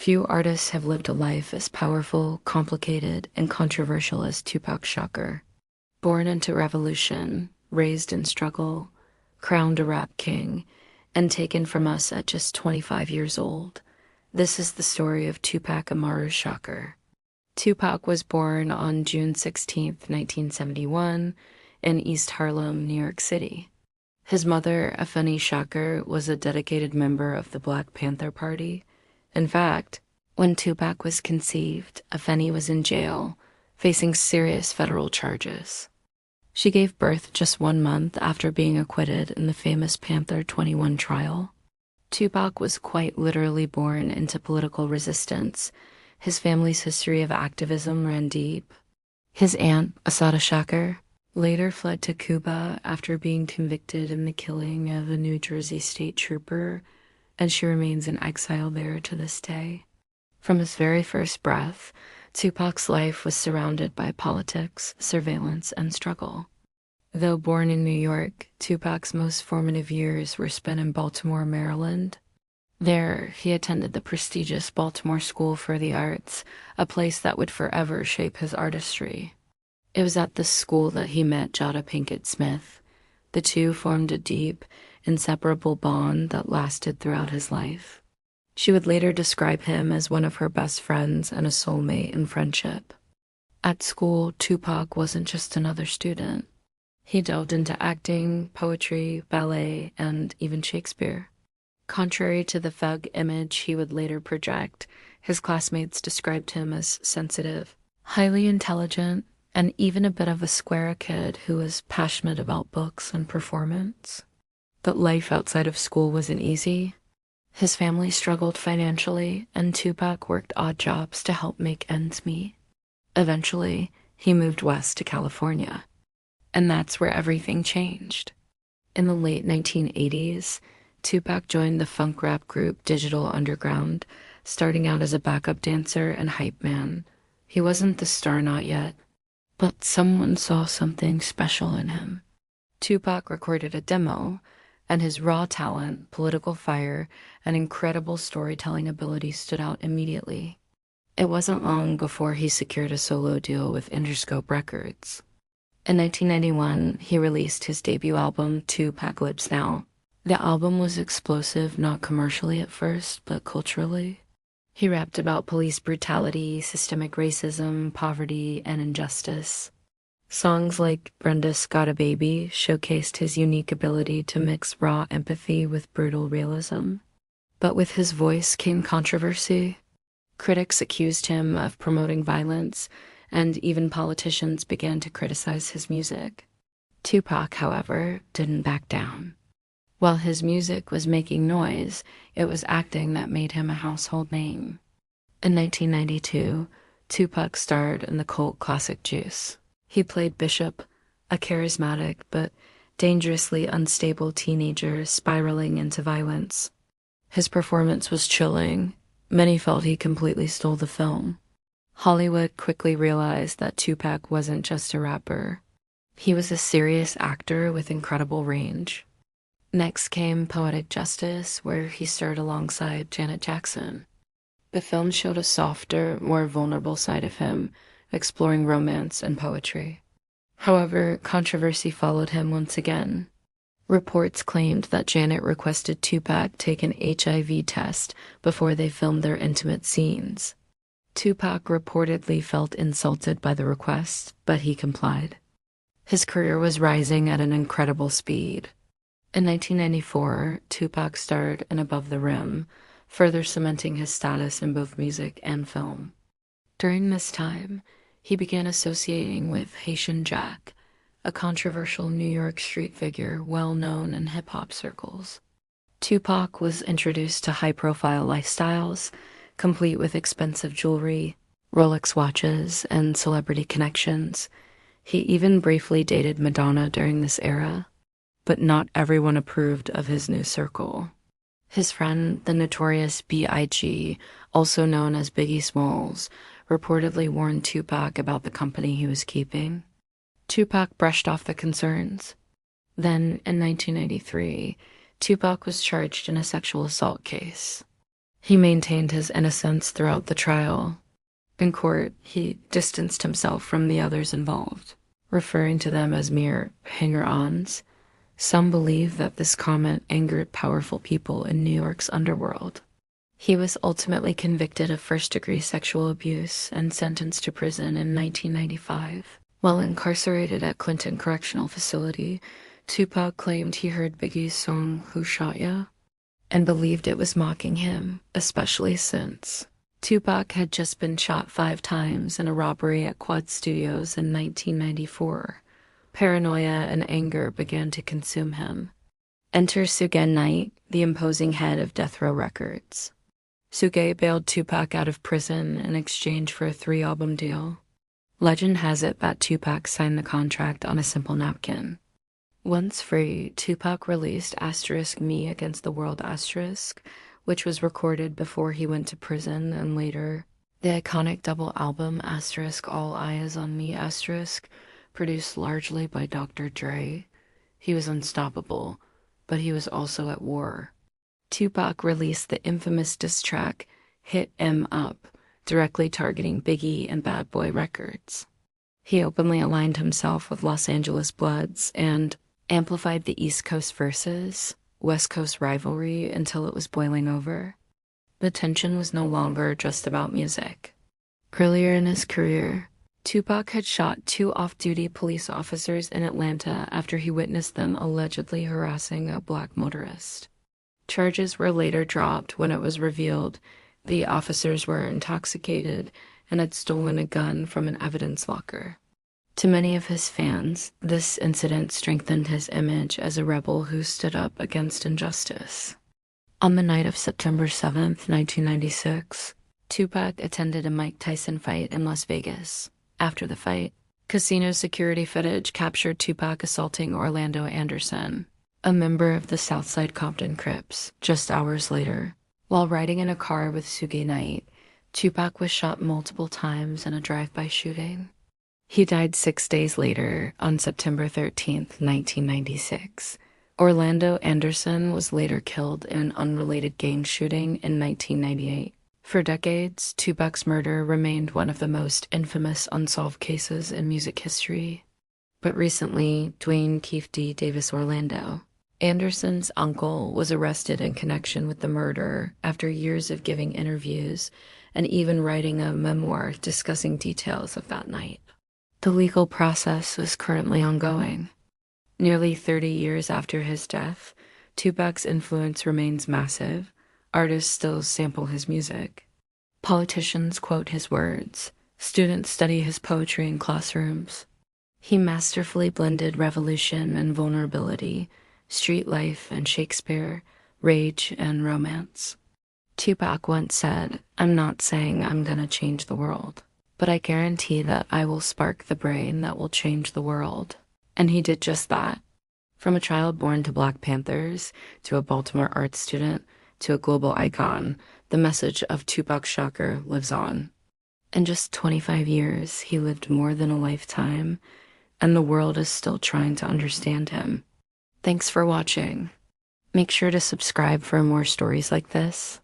Few artists have lived a life as powerful, complicated, and controversial as Tupac Shakur. Born into revolution, raised in struggle, crowned a rap king, and taken from us at just 25 years old, this is the story of Tupac Amaru Shakur. Tupac was born on June 16, 1971, in East Harlem, New York City. His mother, Afeni Shakur, was a dedicated member of the Black Panther Party. In fact, when Tupac was conceived, Afeni was in jail, facing serious federal charges. She gave birth just 1 month after being acquitted in the famous Panther 21 trial. Tupac was quite literally born into political resistance. His family's history of activism ran deep. His aunt, Assata Shakur, later fled to Cuba after being convicted in the killing of a New Jersey state trooper, and she remains in exile there to this day. From his very first breath, Tupac's life was surrounded by politics, surveillance, and struggle. Though born in New York, Tupac's most formative years were spent in Baltimore, Maryland. There, he attended the prestigious Baltimore School for the Arts, a place that would forever shape his artistry. It was at this school that he met Jada Pinkett Smith. The two formed a deep, inseparable bond that lasted throughout his life. She would later describe him as one of her best friends and a soulmate in friendship. At school, Tupac wasn't just another student. He delved into acting, poetry, ballet, and even Shakespeare. Contrary to the thug image he would later project, his classmates described him as sensitive, highly intelligent, and even a bit of a square kid who was passionate about books and performance. But life outside of school wasn't easy. His family struggled financially, and Tupac worked odd jobs to help make ends meet. Eventually, he moved west to California. And that's where everything changed. In the late 1980s, Tupac joined the funk rap group Digital Underground, starting out as a backup dancer and hype man. He wasn't the star not yet, but someone saw something special in him. Tupac recorded a demo, and his raw talent, political fire, and incredible storytelling ability stood out immediately. It wasn't long before he secured a solo deal with Interscope Records. In 1991, he released his debut album, Tupac Lives Now. The album was explosive, not commercially at first, but culturally. He rapped about police brutality, systemic racism, poverty, and injustice. Songs like Brenda's Got a Baby showcased his unique ability to mix raw empathy with brutal realism. But with his voice came controversy. Critics accused him of promoting violence, and even politicians began to criticize his music. Tupac, however, didn't back down. While his music was making noise, it was acting that made him a household name. In 1992, Tupac starred in the cult classic Juice. He played Bishop, a charismatic but dangerously unstable teenager spiraling into violence. His performance was chilling. Many felt he completely stole the film. Hollywood quickly realized that Tupac wasn't just a rapper. He was a serious actor with incredible range. Next came Poetic Justice, where he starred alongside Janet Jackson. The film showed a softer, more vulnerable side of him, exploring romance and poetry. However, controversy followed him once again. Reports claimed that Janet requested Tupac take an HIV test before they filmed their intimate scenes. Tupac reportedly felt insulted by the request, but he complied. His career was rising at an incredible speed. In 1994, Tupac starred in Above the Rim, further cementing his status in both music and film. During this time, he began associating with Haitian Jack, a controversial New York street figure well known in hip-hop circles. Tupac was introduced to high-profile lifestyles, complete with expensive jewelry, Rolex watches, and celebrity connections. He even briefly dated Madonna during this era, but not everyone approved of his new circle. His friend, the notorious B.I.G., also known as Biggie Smalls, reportedly warned Tupac about the company he was keeping. Tupac brushed off the concerns. Then, in 1993, Tupac was charged in a sexual assault case. He maintained his innocence throughout the trial. In court, he distanced himself from the others involved, referring to them as mere hanger-ons. Some believe that this comment angered powerful people in New York's underworld. He was ultimately convicted of first-degree sexual abuse and sentenced to prison in 1995. While incarcerated at Clinton Correctional Facility, Tupac claimed he heard Biggie's song "Who Shot Ya?" and believed it was mocking him, especially since Tupac had just been shot 5 times in a robbery at Quad Studios in 1994. Paranoia and anger began to consume him. Enter Suge Knight, the imposing head of Death Row Records. Suge bailed Tupac out of prison in exchange for a 3-album deal. Legend has it that Tupac signed the contract on a simple napkin. Once free, Tupac released *Me Against the World*, which was recorded before he went to prison, and later the iconic double album *All Eyes on Me*, produced largely by Dr. Dre. He was unstoppable, but he was also at war. Tupac released the infamous diss track "Hit 'Em Up", directly targeting Biggie and Bad Boy Records. He openly aligned himself with Los Angeles Bloods and amplified the East Coast versus West Coast rivalry until it was boiling over. The tension was no longer just about music. Earlier in his career, Tupac had shot 2 off-duty police officers in Atlanta after he witnessed them allegedly harassing a black motorist. Charges were later dropped when it was revealed the officers were intoxicated and had stolen a gun from an evidence locker. To many of his fans, this incident strengthened his image as a rebel who stood up against injustice. On the night of September 7th, 1996, Tupac attended a Mike Tyson fight in Las Vegas. After the fight, casino security footage captured Tupac assaulting Orlando Anderson, a member of the Southside Compton Crips, just hours later. While riding in a car with Suge Knight, Tupac was shot multiple times in a drive-by shooting. He died 6 days later, on September 13th, 1996. Orlando Anderson was later killed in an unrelated gang shooting in 1998. For decades, Tupac's murder remained one of the most infamous unsolved cases in music history. But recently, Dwayne Keefe D. Davis Orlando, Anderson's uncle, was arrested in connection with the murder after years of giving interviews and even writing a memoir discussing details of that night. The legal process is currently ongoing. Nearly 30 years after his death, Tupac's influence remains massive. Artists still sample his music. Politicians quote his words. Students study his poetry in classrooms. He masterfully blended revolution and vulnerability, street life and Shakespeare, rage and romance. Tupac once said, "I'm not saying I'm gonna change the world, but I guarantee that I will spark the brain that will change the world." And he did just that. From a child born to Black Panthers, to a Baltimore art student, to a global icon, the message of Tupac Shakur lives on. In just 25 years, he lived more than a lifetime, and the world is still trying to understand him. Thanks for watching. Make sure to subscribe for more stories like this.